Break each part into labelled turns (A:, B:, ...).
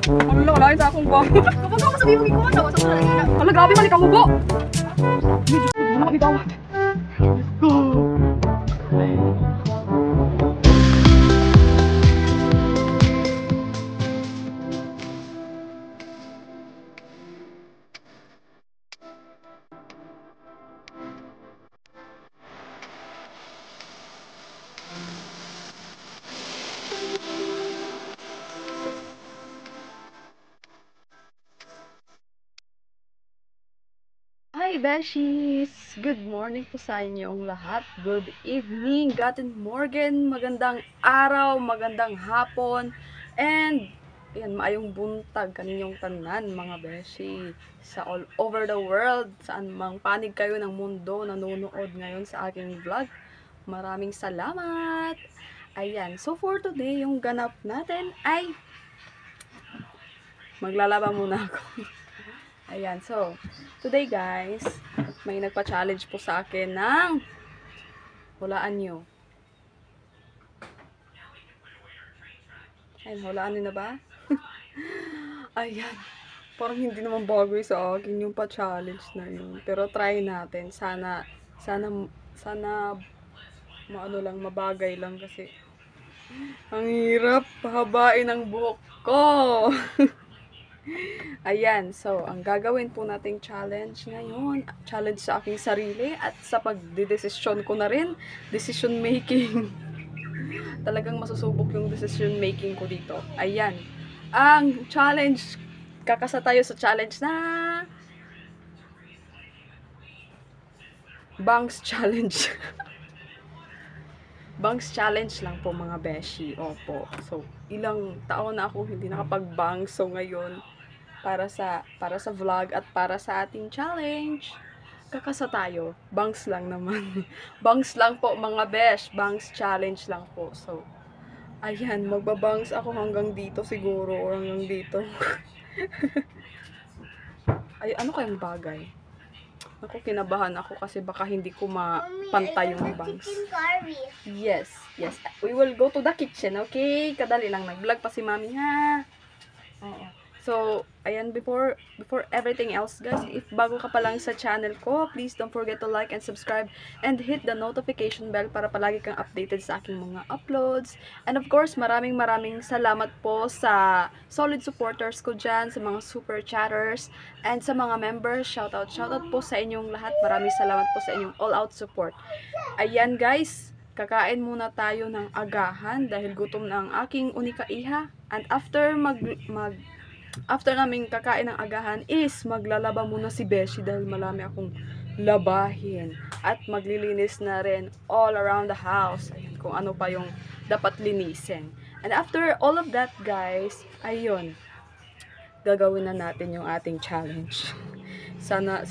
A: Wala, wala sa akong bang.
B: Kapag ako sabihin mo ikaw, tawa sa mga.
A: Wala, grabe man ikaw mo. Wala, bitaw. Hi, Beshies! Good morning po sa inyong lahat. Good evening, Guten Morgen, magandang araw, magandang hapon, and ayan, maayong buntag kaninyong tanan, mga Beshi. Sa all over the world, saan mang panig kayo ng mundo nanonood ngayon sa aking vlog. Maraming salamat! Ayan, so for today, yung ganap natin ay maglalaba muna ako. Ayan, so, today guys, may nagpa-challenge po sa akin ng hulaan nyo. Ayan, hulaan nyo na ba? Ayan, parang hindi naman bagay sa akin yung pa-challenge na yun. Pero try natin. Sana, maano lang, mabagay lang kasi ang hirap pahabain ang buhok ko. Ayan, so, ang gagawin po nating challenge ngayon, challenge sa aking sarili at sa pagdidesisyon ko na rin, decision making. Talagang masusubok yung decision making ko dito. Ayan, ang challenge, kakasa tayo sa challenge na bangs challenge. Bangs challenge lang po mga beshi. Opo. So, ilang taon na ako hindi nakapag-bangs. So, ngayon, para sa vlog at para sa ating challenge, kakasa tayo. Bangs lang naman. Bangs lang po mga besh. Bangs challenge lang po. So, ayan, magbabangs ako hanggang dito siguro or hanggang dito. Ay, ano kayang bagay? Ako, kinabahan ako kasi baka hindi ko mapantay yung bangs. Yes, yes. We will go to the kitchen, okay? Kadali lang, nag-vlog pa si mami, ha? Oo. So, ayan, before everything else, guys, if bago ka pa lang sa channel ko, please don't forget to like and subscribe and hit the notification bell para palagi kang updated sa aking mga uploads. And of course, maraming salamat po sa solid supporters ko dyan, sa mga super chatters, and sa mga members. Shoutout po sa inyong lahat. Maraming salamat po sa inyong all-out support. Ayan, guys, kakain muna tayo ng agahan dahil gutom na ang aking unika iha. And after namin kakain ng agahan is maglalaba muna si Beshi dahil marami akong labahin. At maglilinis na rin all around the house. Ayan, kung ano pa yung dapat linisin. And after all of that, guys, ayun, gagawin na natin yung ating challenge. Sana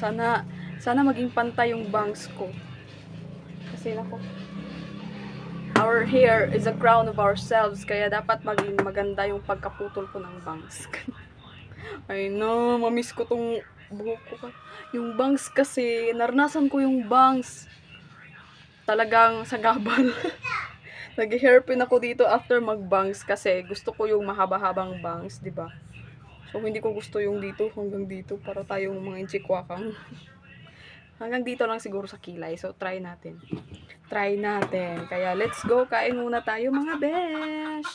A: maging pantay yung bangs ko. Kasi nako, our hair is a crown of ourselves, kaya dapat maging maganda yung pagkaputol ko ng bangs. Ay no, mamiss ko tong buhok ko. Yung bangs kasi, naranasan ko yung bangs. Talagang sagabal. Nag-hairpin ako dito after mag-bangs kasi gusto ko yung mahaba-habang bangs, di ba? So, hindi ko gusto yung dito hanggang dito para tayong mga inchikwakang. Hanggang dito lang siguro sa kilay. So, try natin. Kaya, let's go. Kain muna tayo, mga besh.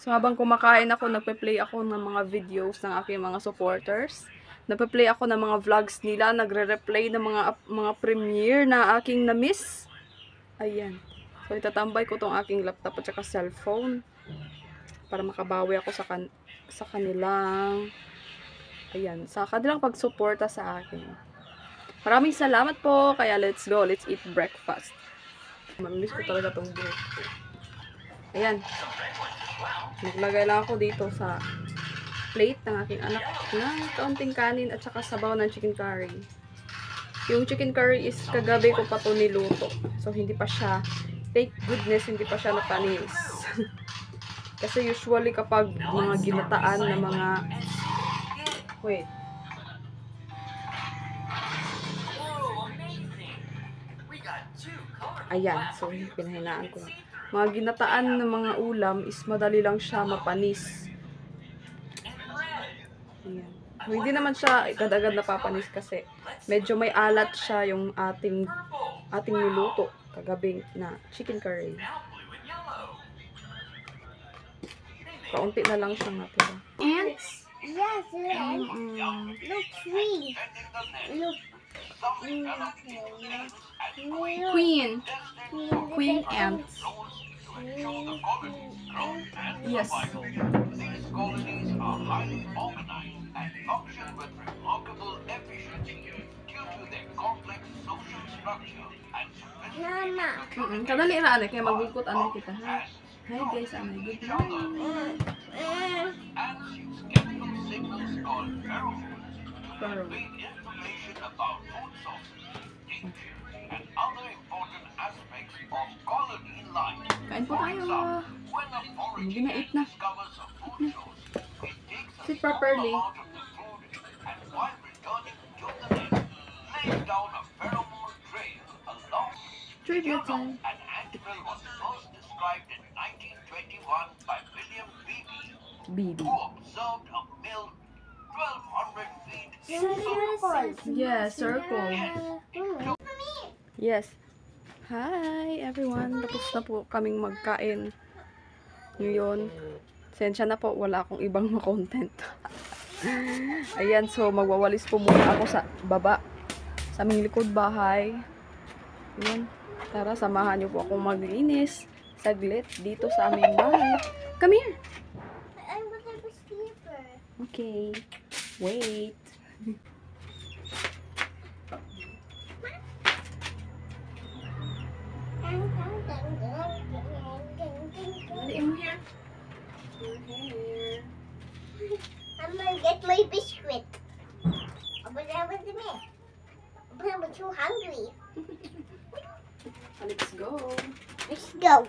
A: So, habang kumakain ako, nagpe-play ako ng mga videos ng aking mga supporters. Nagpe-play ako ng mga vlogs nila. Nagre-replay ng mga premiere na aking na-miss. Ayan. So, itatambay ko tong aking laptop at saka cellphone para makabawi ako sa kanilang, ayan, sa kanilang pagsuporta sa akin. Maraming salamat po. Kaya, let's go. Let's eat breakfast. Mamimiss ko talaga tong buhok ko. Ayan. Naglagay lang ako dito sa plate ng aking anak ng kaunting kanin at saka sabaw ng chicken curry. Yung chicken curry is kagabi ko pa to niluto. So, hindi pa siya, thank goodness, hindi pa siya napanis. Kasi usually kapag mga ginataan na mga, wait. Ayan, so pinahinaan ko. Mga ginataan na mga ulam is madali lang siya mapanis. Ayan. Hindi naman siya agad-agad napapanis kasi medyo may alat siya yung ating niluto kagabi na chicken curry. Kaunti na lang siyang natira.
B: Ants? Yes, look, three. Look.
A: Queen. Queen ants. Yes.
C: These colonies are highly organized and function with remarkable efficiency due to their complex social structure and sophisticated
B: Mama.
A: Kadali ra ane kaya magugkot ane kita ha. Hi guys, ane good morning.
C: ants use chemical signals called pheromones to convey information about food sources, danger, and other important aspects of colony life.
A: Kain po
C: For
A: tayo.
C: example, when a forager
A: Ginait na.
C: discovers a food source, it takes a
A: Sit
C: small
A: properly.
C: amount of the food and while returning to the nest, lays down a pheromone trail along.
A: Trivia
C: You know,
A: time.
C: an anthill was first described in 1921 by William Beebe,
A: Bibi.
C: who observed a mill 1,200 feet
A: Yes, circle. Yes. Hi everyone. Tapos na po kaming magkain. Ngayon, sensya na po, wala akong ibang content. Ayan, so magwawalis po muna ako sa baba. Sa aming likod bahay. Ayan. Tara, samahan niyo po akong maglinis saglit dito sa aming bahay. Come here.
B: I'm gonna be sleeper.
A: Okay. Wait. Dali mo here. Here.
B: I'm gonna get my biscuit. But I was a man. But I'm too hungry.
A: Let's go.
B: Let's go.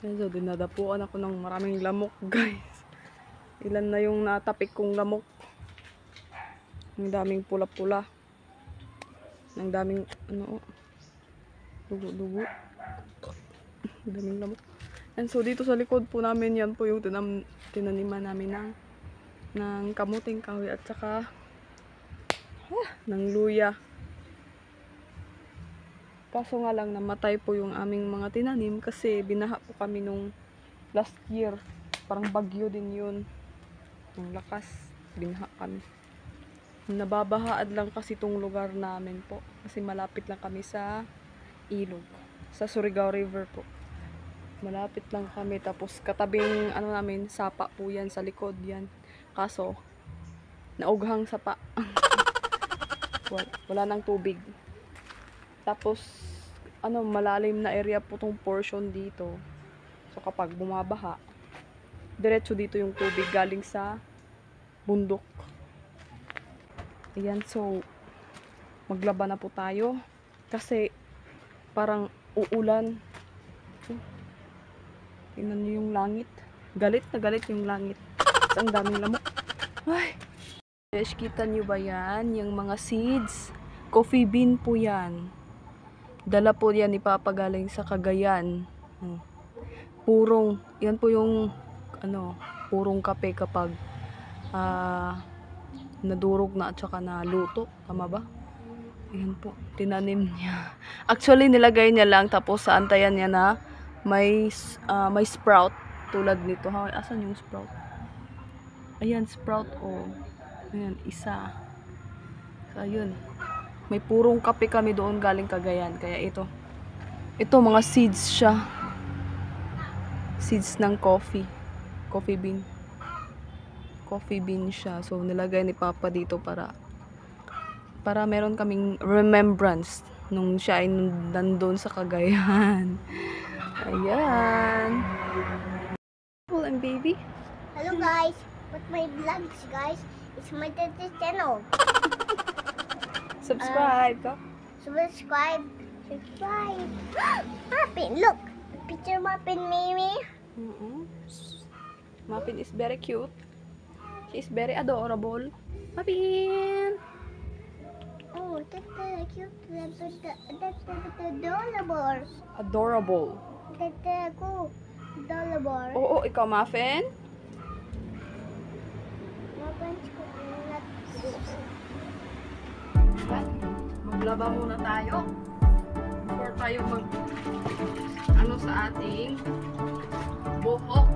A: Yan, so, dinadapuan ako ng maraming lamok, guys. Ilan na yung natapik kong lamok. Ang daming pula-pula. Ang daming, ano, dugo-dugo. Ang daming lamok. And so, dito sa likod po namin, yan po yung tinaniman namin ng kamuting kahoy at saka ng luya. Kaso nga lang, namatay po yung aming mga tinanim kasi binaha po kami nung last year. Parang bagyo din yun. Ang lakas, binaha kami. Nababahaan lang kasi itong lugar namin po. Kasi malapit lang kami sa ilog. Sa Surigao River po. Malapit lang kami. Tapos katabing ano namin, sapa po yan sa likod yan. Kaso, naughang sapa. Wala nang tubig. Tapos, ano, malalim na area po tong portion dito. So, kapag bumabaha, diretso dito yung tubig galing sa bundok. Ayan, so, maglaba na po tayo. Kasi, parang uulan. Tingnan nyo yung langit. Galit na galit yung langit. Tapos, ang daming lamok. Ay! Guys, kita nyo ba yan? Yung mga seeds. Coffee bean po yan. Dala po yan ipapagaling sa Cagayan. Yan po yung, purong kape kapag nadurog na at saka naluto. Tama ba? Ayan po, tinanim niya. Actually, nilagay niya lang tapos saantayan niya na may sprout tulad nito. Asan yung sprout? Ayan, sprout. Oh. Ayan, isa. So, ayun. May purong kape kami doon galing Cagayan. Kaya ito. Ito, mga seeds siya. Seeds ng coffee. Coffee bean. Coffee bean siya. So, nilagay ni Papa dito para meron kaming remembrance nung siya ay nandun sa Cagayan. Ayan. Cool and baby.
B: Hello guys. What's my vlogs guys? It's my channel.
A: Subscribe.
B: Subscribe. Muffin, look. The picture Muffin, Mimi.
A: Muffin is very cute. She is very adorable. Muffin!
B: Oh, that's cute. That's adorable.
A: Adorable.
B: That's cool. Adorable.
A: Oo, ikaw, Muffin? Maglaba muna tayo before tayo sa ating buhok.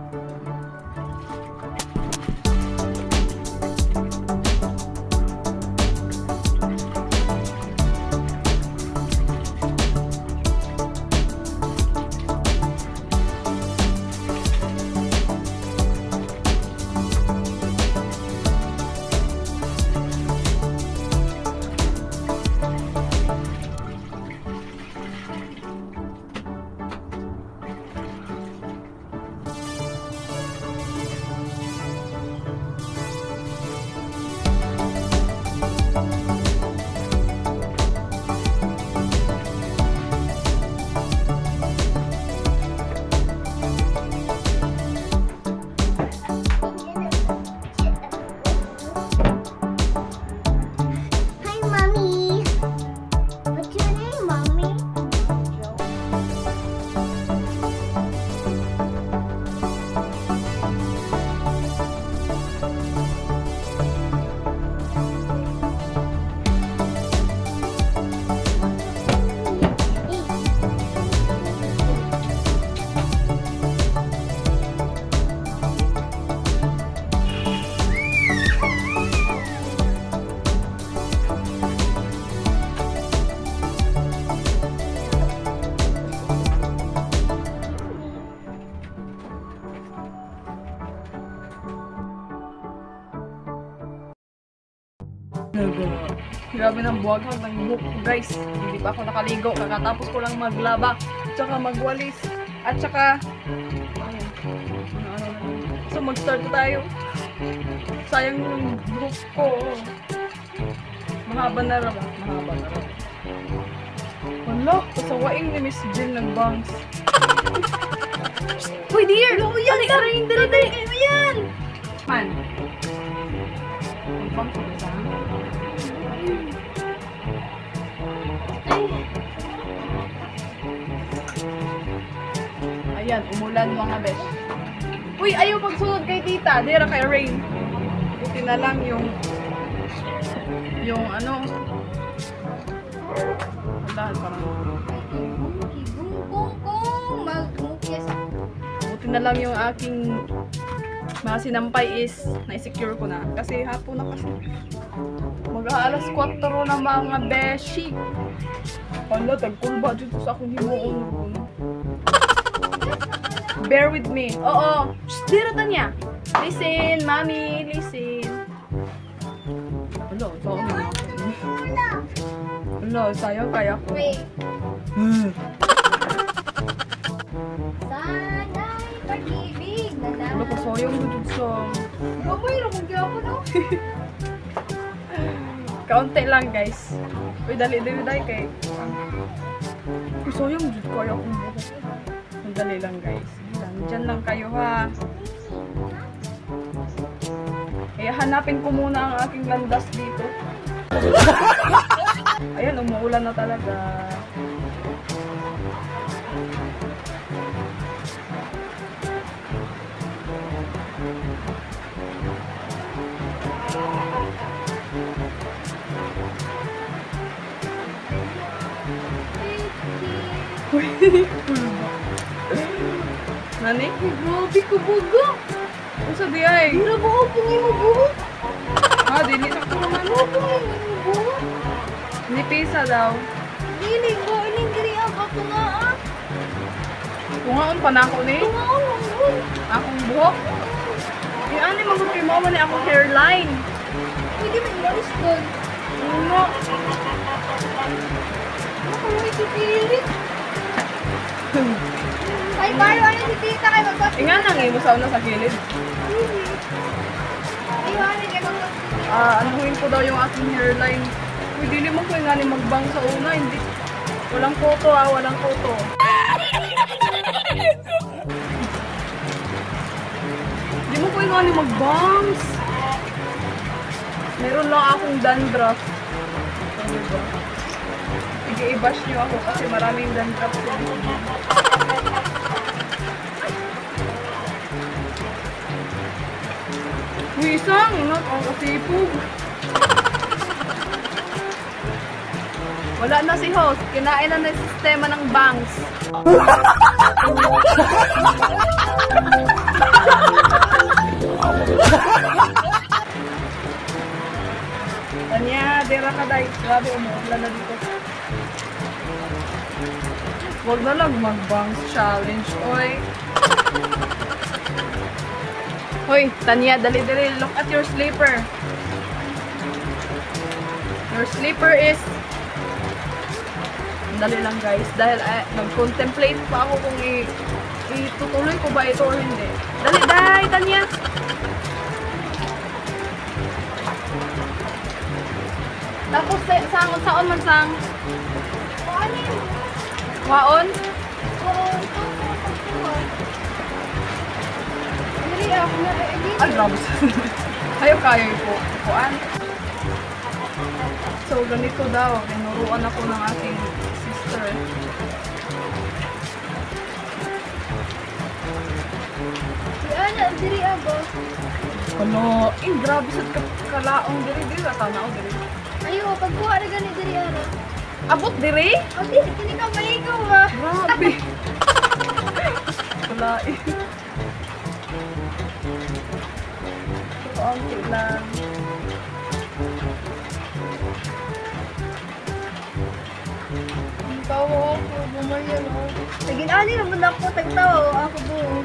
A: Grabe ng buwaghag ng buhok ko, guys. Hindi pa ako nakaligo. Kakatapos ko lang maglaba. Tsaka magwalis. At tsaka so mag-start tayo. Sayang yung buhok ko. Mahaba na rin. Wala, pasawaing ni Miss Jill ng bangs. Uy, dear! Oo, yan! Aray, dali kayo yan! Man. Ang pang sa Ayan, umulan mga besh. Uy, ayaw pagsunod kay tita. Dira kay Rain. Buti na lang yung ano. Wala, parang buti na lang yung aking mga sinampay is na-secure ko na. Kasi hapon na kasi. Mag-aalas 4 na mga beshi. Hala, tagkulba dito sa akong himuon. Bear with me. Oo. Shh, dira Tanya. Listen, mommy. Listen. Hala, saan na? Hala, sayang kaya ko.
B: Wait. Sana'y pag-ibig na
A: Hala, kasayang mo dun sa...
B: Gamay na kung kaya ko na.
A: Kaunti lang, guys. Uy, dali kay... Kasayang dun kaya kong buhok. Dali lang, guys. Diyan lang kayo, ha. Kaya hanapin ko muna ang aking landas dito. Ayan, umuulan na talaga. Nani?
B: Grabe ka baga.
A: Ano sabi ay?
B: Hira ba ako pong imabuhok?
A: Ha, dili na ko naman.
B: Ano pong imabuhok?
A: Nipisa daw.
B: Dili ko, ining diri ang ako nga ah.
A: Kungaon pa na ako ni.
B: Tungaon ang buhok.
A: Akong buhok. Ano magod kay mama ni akong hairline.
B: Pwede mo imalis doon.
A: Ano?
B: Ako may sipilit. Ay, paano ano si tita kayo magpapit?
A: Inga nang mo sa una sa gilid.
B: Ay, ano kayo magpapit?
A: Anuhin ko daw yung aking hairline. Uy, dili mo ko nga ni magbang sa una. Hindi. Walang photo walang photo. Hindi mo ko nga ni magbangs. Meron lang akong dandruff. Ano ba? Sige, i-bash niyo ako kasi maraming dandruff. Uy, isang ingat ang kasipog. Wala na si host. Kinain na ng sistema ng banks. Tanya, dira ka dahil. Grabe, umuulan na dito. Huwag na lang mag-banks challenge, oy. Hoy, Tanya, dali-dali. Look at your slipper. Your slipper is... Dali lang, guys. Dahil nag-contemplate pa ako kung itutuloy ko ba ito or hindi. Dali, Tanya. Tapos, saan man sang? Waon? Ay, grabe. Kayo po. Kuan. So, ganito daw. Tinuruan ako ng aking sister.
B: Ana, diri ako.
A: Grabe sa kalaong diri. Diri, tanaw diri.
B: Ayo, pagkuha na gani diri ara.
A: Abot diri?
B: O, di, kini ka maligaw ba?
A: Grabe. Kalain. Kaunti lang.
B: Tawa ako, bumayan ako. Naging-ani naman ako, tagtawa ako doon.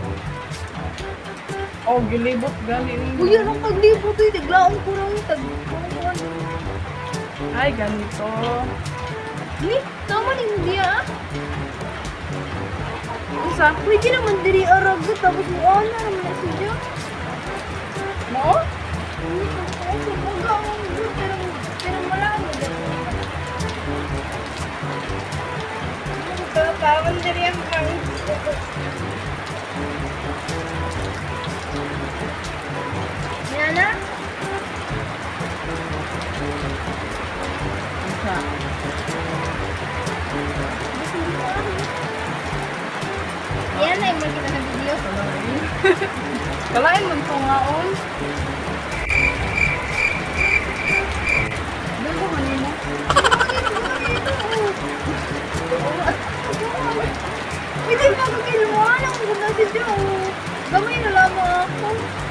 A: Oh, gilibot gani.
B: Kuya, nung paglibot eh, naglaon ko lang yung tagpuan.
A: Ay, ganito.
B: Ni, tama ni hindi ah.
A: Isa?
B: Pwede naman diri aragot, tapos mo ana naman na siya.
A: Mo?
B: Ako, baga ang good, pero marami. Kawan diri ang pang. Yan na.
A: Isa.
B: Yan na yung makita sa video.
A: Kalain man ito nga on. Doon ko kanina.
B: Hindi pa ako kinuha. Ang ganda si Joe. Gamay na lamang ako.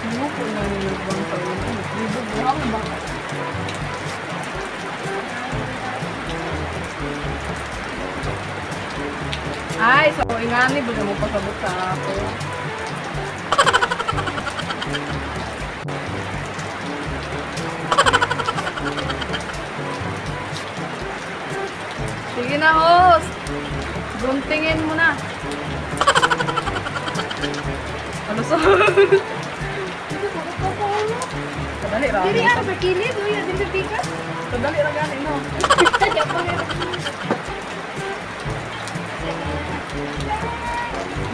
A: Ano ko na nilabang sa ulo? Libubuhang ba? Ay, so ingani, bigla mo pasabot sa ako. Sige na, host. Guntingin mo na. Ano sa? Kadali ra.
B: Dili ako berkilid. Uy, adin sa pikas.
A: Kadali ra gani no.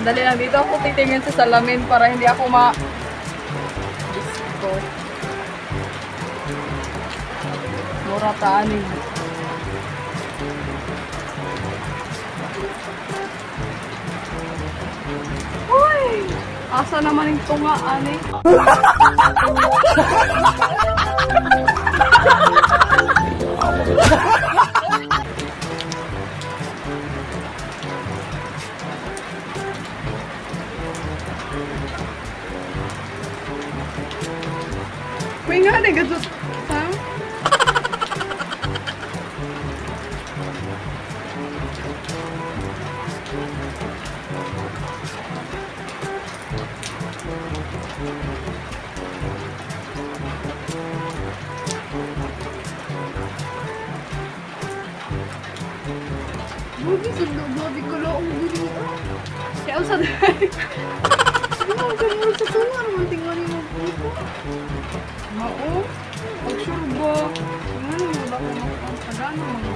A: Dali lang dito ako titingin sa salamin para hindi ako Diyos ko. Mura taanin. Uy! Asa naman yung tunga, ani? Uy nga, nagadot. Sam?
B: Bugi sundo. Bugi ko loong dili.
A: Kaya usa dahil.
B: Ano ang ganun sa tunga? Naman tingnan mo po.
A: Mao? Pag sure ba? Ano mo ba kung makapagpagano mga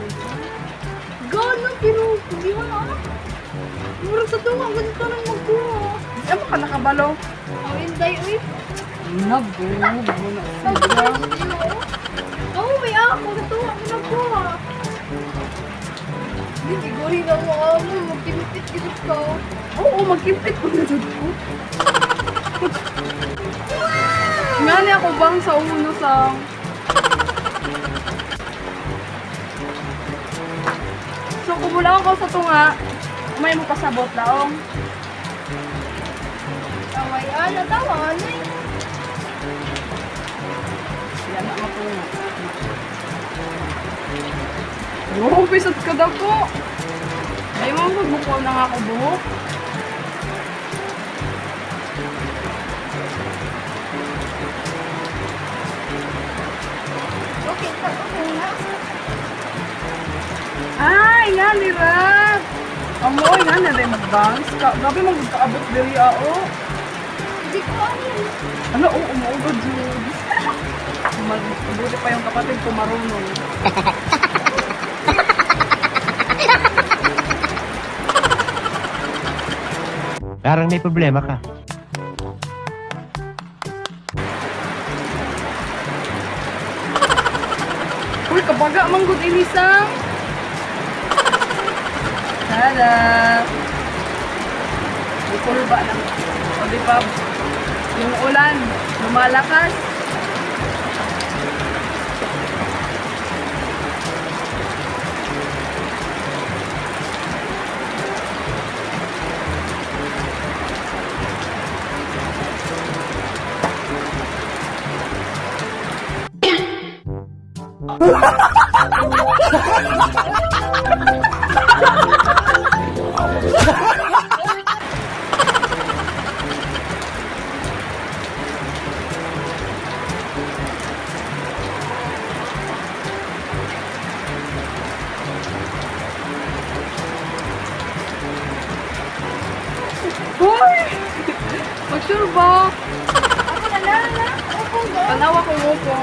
B: Gano, pero hindi mo na. Murag sa tunga. Ganito lang magkuha.
A: Di mo ka nakabalo?
B: Ang inday, uy.
A: Nabu, na
B: Ang
A: sila.
B: Oo, may ako. Sa tunga ko nagkuha. Hindi, siguri na mo ako. Magpinipit-pinip ka.
A: Oo, magkimpit ko na dyan ko. Ngani ako bang sa uno sa... So, kumulang ako sa tunga, may mo pasabot laong.
B: Taway, tawa, ano eh.
A: Yan na matunga. Oo, pisat ka daw po. Ay mo, magbukuha na nga ako buhok.
B: Okay, okay na.
A: Ay, nga nila. Amoy, nga nila mag-bounce. Gabi magkaabot diri ako.
B: Hindi ko ano.
A: Ano, oo, umuugod yun. Mabuti pa yung kapatid ko marunong.
D: Parang may problema ka.
A: Uy, kabaga, manggod Elisa. Tada. Ikulba lang. O di ba, yung ulan, lumalakas. Hoy! Mag-sure ba?
B: Ako na lang. Ako na.
A: Tanawa ko mo po.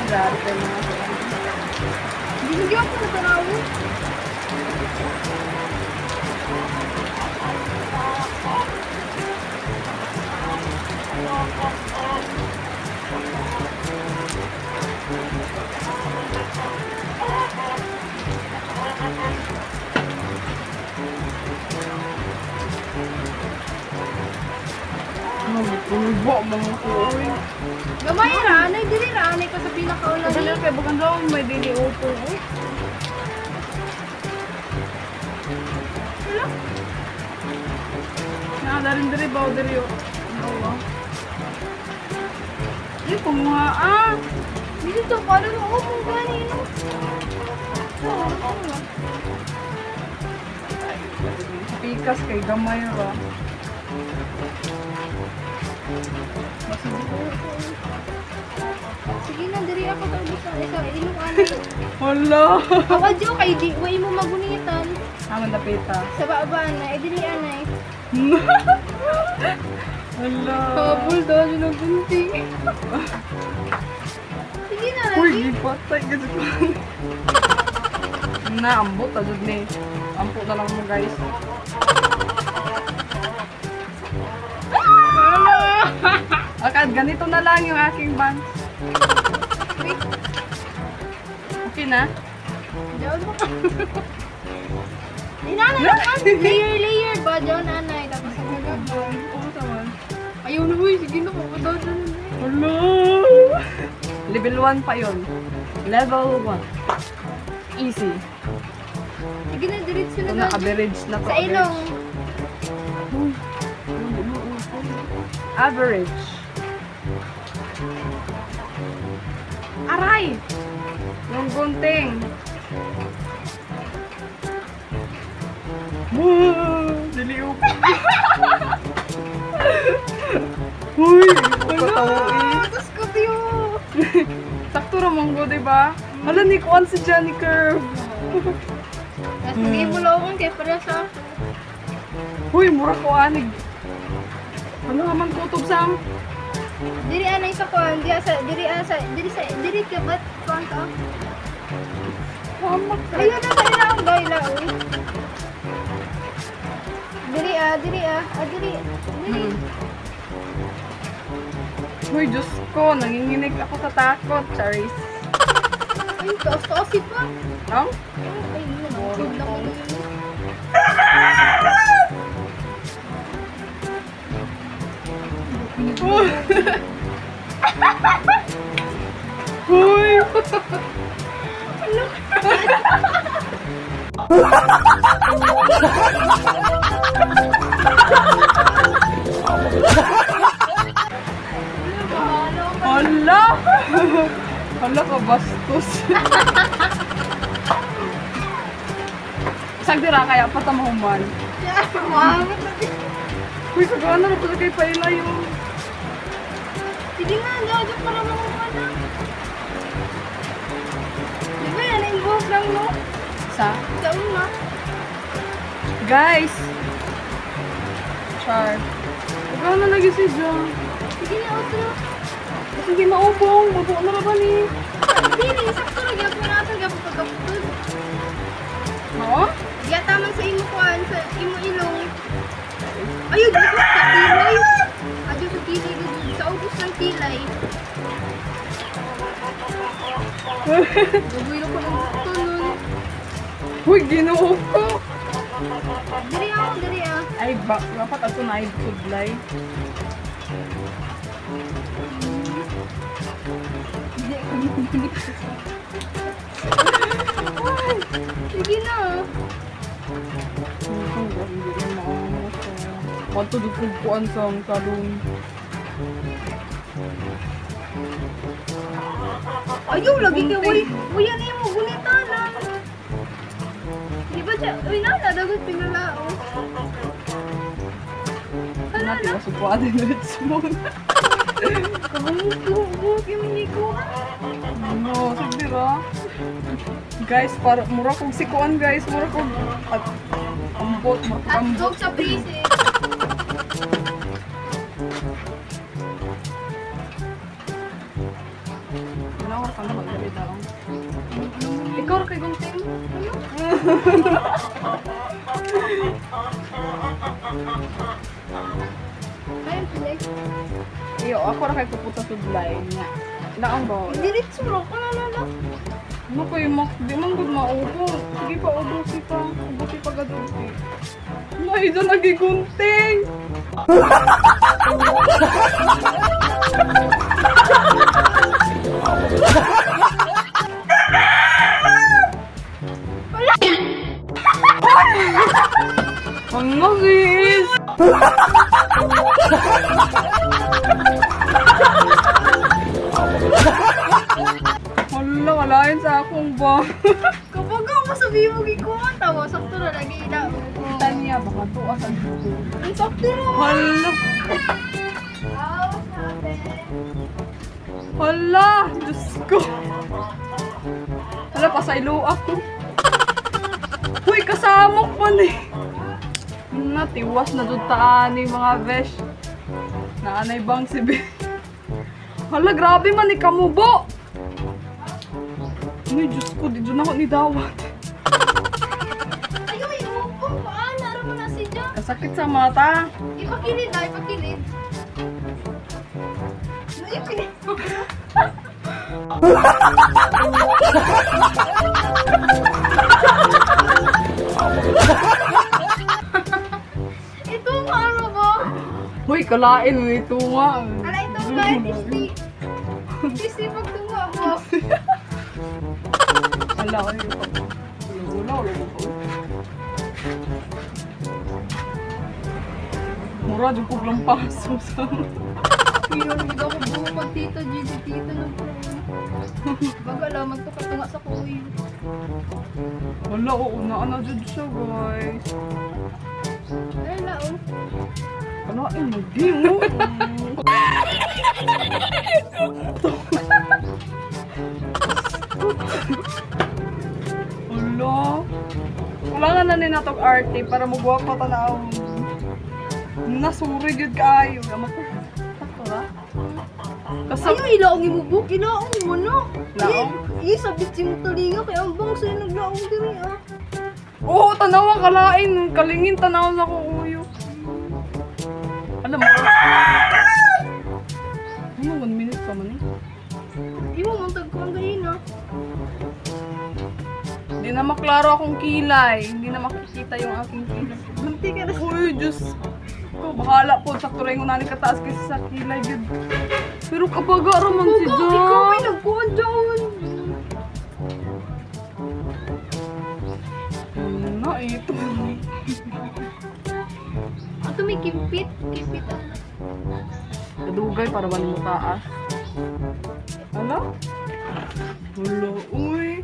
A: Dari ka na.
B: Binigyan ako na tanawo.
A: Nagpulbo mga kuwi.
E: Gamay ra, anay dili ra, anay ka sa pinakaulan
A: Kasi
E: ni.
A: kay bagan daw may dili upo. Nakadarin diri ba o diri o? Oo. Ay, kumuha ah!
E: Dili to, paano mo ako mong ganino?
A: Pikas kay gamay ra.
E: Sige na, diri ako to bisa. Isa, ilong anay.
A: Hala!
E: Ako jo kay di, way mo magunitan.
A: Aman dapita.
E: Sa baba na, dili anay.
A: Hala!
E: Habol daw, yun ang gunting. Sige na,
A: Uy,
E: lagi.
A: gipatay kasi ko. Naambot, ajud ni. Ampo na lang mo guys. Akad, ganito na lang yung aking bangs. Okay na?
E: Diyan mo ka. Di na, layer ba? Diyan anay, tapos ang gagawin.
A: Oo, saman.
E: Ayaw na, uy, sige na, pupunta dyan.
A: Hello! Level 1 pa yon. Level 1. Easy.
E: Sige na, diretso na
A: Ito
E: daw.
A: na average na to.
E: Sa ilong.
A: Average. Aray! Yung gunting. Diliw. Uy! Pagkatawain.
E: Tapos ko tiyo.
A: Sakto ramang ko, diba? Hala, ni Kuan si Johnny Curve.
E: Tapos hindi mo lawang kaya para sa...
A: Uy, mura ko anig. Ano naman kutob Sam?
E: Diri anay sa kuan, diri ka ba't kuan ka?
A: Hamak ka.
E: Ayun na sa ilang gayla, uy. Diri.
A: Uy, Diyos ko, nanginginig ako sa takot, Charis.
E: Ay, taas-taasi pa.
A: No?
E: Ay, nangkod na ko na yun.
A: Uy! Hala! Hala ka bastos. Isang dira kaya patamahuman.
E: Mahamit na din.
A: Uy, sagana na pala kay Paila yung...
E: Sige nga, dyan para makuha na. Di ba yan, yung buhok lang mo?
A: Sa?
E: Sa una.
A: Guys! Char. Sagana lagi si John.
E: Sige na, otro.
A: Sige, maubong. Mabuo na ba ni?
E: Dili, sakto lagi ako natin, gapos pagkaputod.
A: Oo?
E: Diya taman sa imo kuan, sa imo ilong. Ayun, dito sa kilay. Adyo sa kilay, dito sa ubos ng kilay. Gagawin ako ng gusto nun.
A: Uy, ginoo ko!
E: Diri ako, diri ah.
A: Ay, dapat ato na ay sudlay.
E: Sige na.
A: Kanto dukog kuan sa salon.
E: Ayaw, lagi ka. Uy, yan yung magulitan ah. Di ba siya? Uy, dagot pinalao. Hala
A: Nati
E: na.
A: ka subuan din ulit small.
E: Kahungkog yung miniko.
A: No, sige ra. Guys, para mura kog si kuan guys, mura kog at ambot, mura kog
E: At
A: ambot.
E: dog sa prison.
A: Wala ko pa na magdali daw. Ikaw ra kay gunting.
E: Ayun, sige.
A: Iyo, ako ra kay puputa sudlay nga. Laang ba?
E: Diretso ro ko na.
A: Nakoy, Max, di man gud maubo. Sige pa, ubusi pa. Ubusi pa gaduti. May doon nagigunting. Ang nagis! Wala, wala yun sa akong ba.
E: Kapag ako sabihin mo gikuha, tawa, sakto na lagi na.
A: Tanya, baka tuwas ang dugo.
E: Ang sakto na.
A: Hala!
E: Wow, sabi.
A: Hala! Diyos ko! Hala, pasaylo ako. Uy, kasamok man eh. Natiwas na doon taan ni mga besh. Naanay bang si Be? Hala, grabe man eh, kamubo! Ay, Diyos ko, di doon ako nidawat.
E: Ayaw, iupo. Paano? Aram mo na si Jack.
A: Kasakit sa mata.
E: Ipakilid na, ipakilid. Ipakilid. Ito nga, ano ba?
A: Uy, kalain mo ito nga.
E: Ala, ito nga, Disney. Disney, pagtunga mo.
A: Hala, ay, wala. Mura, di ko lang paso sa...
E: Mayroon hindi ako buho pag tito, Gigi, tito na po. Bagala, magtukatunga sa kuwi.
A: Wala, oo, naana dyan siya, guys.
E: Ay, lao.
A: Kalain mo, di mo. Wala. Kailangan na ni natong arte para magwa pa tanaw. Nasuri yun kaayo. Yaman ko. Takura. Kasi,
E: Ayaw, ilaong imubuk, ilaong mo, no?
A: Laong?
E: Isabit si mo talinga, kaya ang bang sa'yo naglaong diri, ah.
A: oo, tanawa kalain. Kalingin tanaw sa ko uyo. Alam mo. Ano, 1 minute pa man eh.
E: Iwo, mong ko ang gayin, ah.
A: Hindi na maklaro akong kilay. Hindi na makikita yung aking kilay.
E: Bunti ka na.
A: Uy, Diyos ko. Bahala po. Sakto rin yung nani kataas kasi sa kilay yun. Pero kabaga raman si
E: Ikaw, ikaw ay
A: Jack.
E: nagkuhan dyan.
A: Na, ito.
E: Ato may kimpit. Kimpit, ah.
A: Kadugay para ba mo taas? Hala? Wala, uy.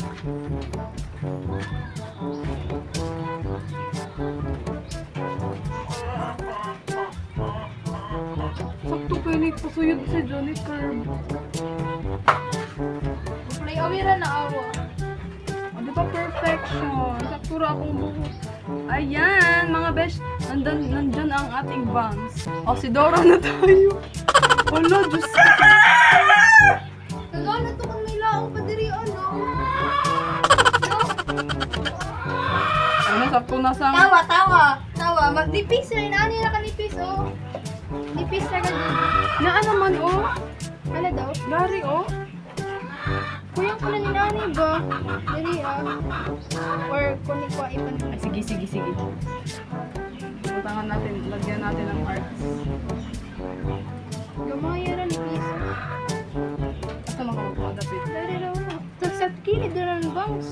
A: Sakto kayo ni pasuyod si Jennifer.
E: Play awira na awa.
A: Ano ba perfection? Saktura akong buhok. Ayan, mga besh. Nandyan ang ating bangs. O, si Dora na tayo. Wala, Diyos ko.
E: Kagana to kung may laong pa diri, ano?
A: Ano, sakto na sa...
E: Tawa. Magnipis na, inaani na ka nipis, oh. Nipis na ka dun.
A: Naan naman, oh.
E: Ano daw?
A: Gary, oh.
E: Kuyang ko na ni nani ba? Diri, ah. Or kung ikaw ipan.
A: Ay, sige. Butangan natin, lagyan natin ng arts.
E: Gamaya na nipis.
A: Basta makapagpadapit.
E: Dari daw. Sa kilid na ng bangs.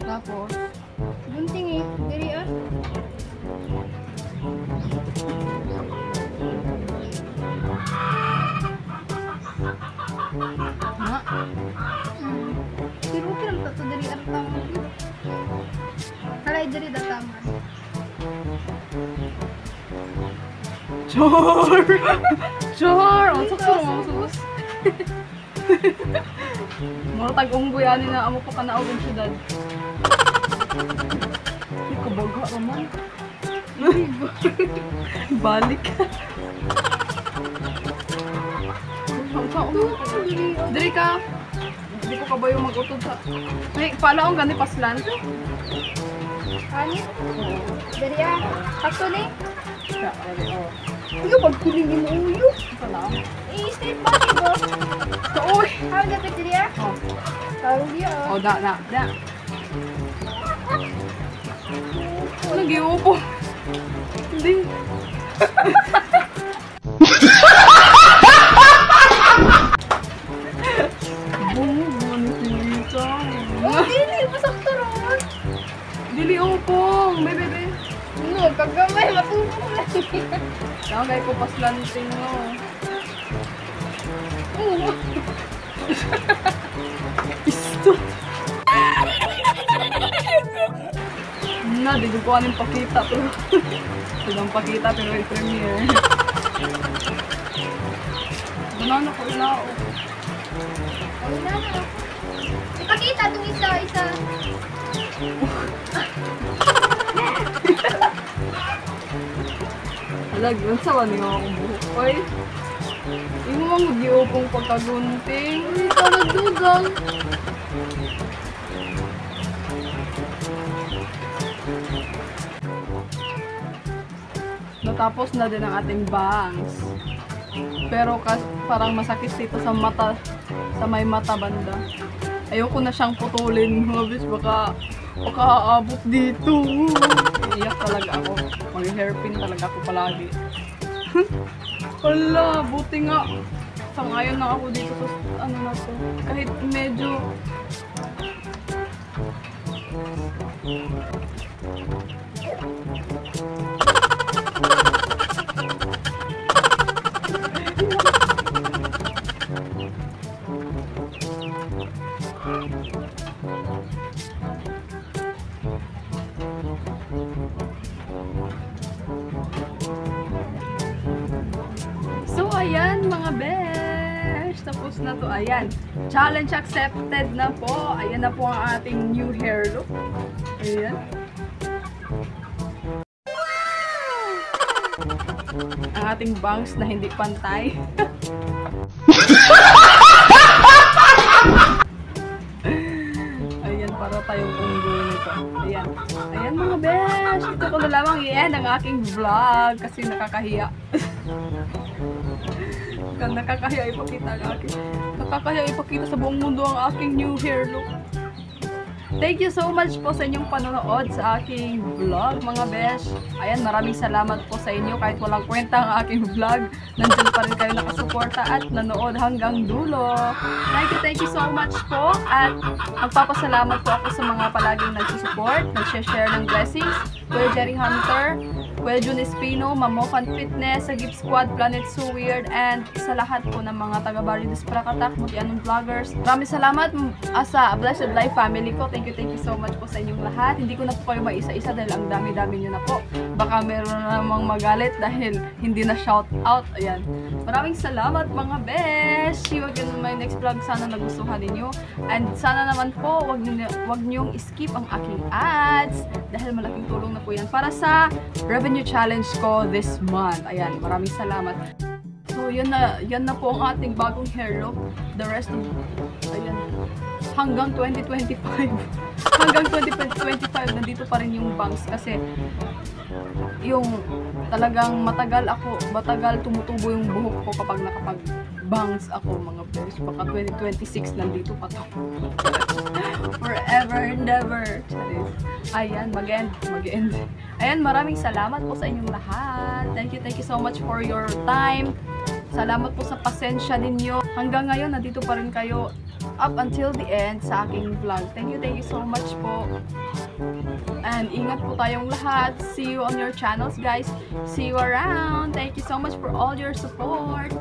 A: Tapos,
E: Gunting eh. Diri, ah.
A: nga.
E: Pero okay lang tato diri ang tama. Halay diri da tama.
A: Char! Char! Ang sakto mga sus. Mga tag-unggoy ani na amo pa kanaog ang syudad. Ay, kabaga naman. Balik. Diri ka. Hindi ko kabayo mag-utod sa... Ay, palaong gani paslan.
E: Ani? Diri ah. Sakto ni.
A: Kaya, oh.
E: Iyo pagkulingin uyo.
A: Ito lang.
E: I-straight body mo.
A: Uy!
E: How dapat dia?
A: Oh,
E: How dia?
A: oh da. Nag-iupo. Hindi.
E: Oh, dili. Masakto ron.
A: Dili upong. Bebe.
E: No, kagamay. Matulog na.
A: Nakagay ko paslanting mo. Isto. Na, di ko anong pakita pero silang pakita pero i-premiere. Banana ko ilao.
E: Oh, na. Ipakita itong isa.
A: Alag, nagsawa niyo akong buhok. Oy, yung mga giupong pagkagunting.
E: Uy, parang dugang.
A: Natapos na din ang ating bangs. Pero parang masakit dito sa mata, sa may mata banda. Ayoko na siyang putulin, mga bis, baka aabot dito. Iiyak talaga ako. Mag-hairpin talaga ako palagi. Wala, buti nga. Sangayon na ako dito sa ano na to. Kahit medyo So, ayan mga besh. Tapos na to. Ayan. Challenge accepted na po. Ayan na po ang ating new hair look. Ayan. Ang ating bangs na hindi pantay. Ayan, para tayong unggoy nito. Ayan. Ayan mga besh. Ito ko na lamang i-end ang aking vlog kasi nakakahiya. Nakakahiya ipakita ang aking. Nakakahiya ipakita sa buong mundo ang aking new hair look. Thank you so much po sa inyong panonood sa aking vlog, mga besh. Ayan, maraming salamat po sa inyo. Kahit walang kwenta ang aking vlog, nandyan pa rin kayo nakasuporta at nanood hanggang dulo. Thank you so much po. At magpapasalamat po ako sa mga palaging nagsusupport, nag-share ng blessings. Kuya Jerry Hunter, Kuya Jun Espino, Mamofan Fitness, sa Gift Squad, Planet So Weird, and sa lahat po ng mga taga-Barrio Disprakatak, Mutianong Vloggers. Maraming salamat sa Blessed Life family ko. Thank you so much po sa inyong lahat. Hindi ko na po kayo maisa-isa dahil ang dami-dami nyo na po. Baka meron na namang magalit dahil hindi na shout out. Ayan. Maraming salamat mga besh! See you again in my next vlog. Sana nagustuhan ninyo. And sana naman po, wag nyong skip ang aking ads dahil malaking tulong na po yan para sa revenue challenge ko this month. Ayan. Maraming salamat. So, yan na po ang ating bagong hair look. The rest of, ayan, hanggang 2025. Hanggang 2025, nandito pa rin yung bangs kasi yung talagang matagal tumutubo yung buhok ko kapag nakapag-bangs ako, mga bears. Baka 2026 nandito pa to. Forever and ever. Ayan, mag-end. Ayan, maraming salamat po sa inyong lahat. Thank you so much for your time. Salamat po sa pasensya ninyo. Hanggang ngayon, nandito pa rin kayo up until the end sa aking vlog. Thank you so much po. And ingat po tayong lahat. See you on your channels, guys. See you around. Thank you so much for all your support.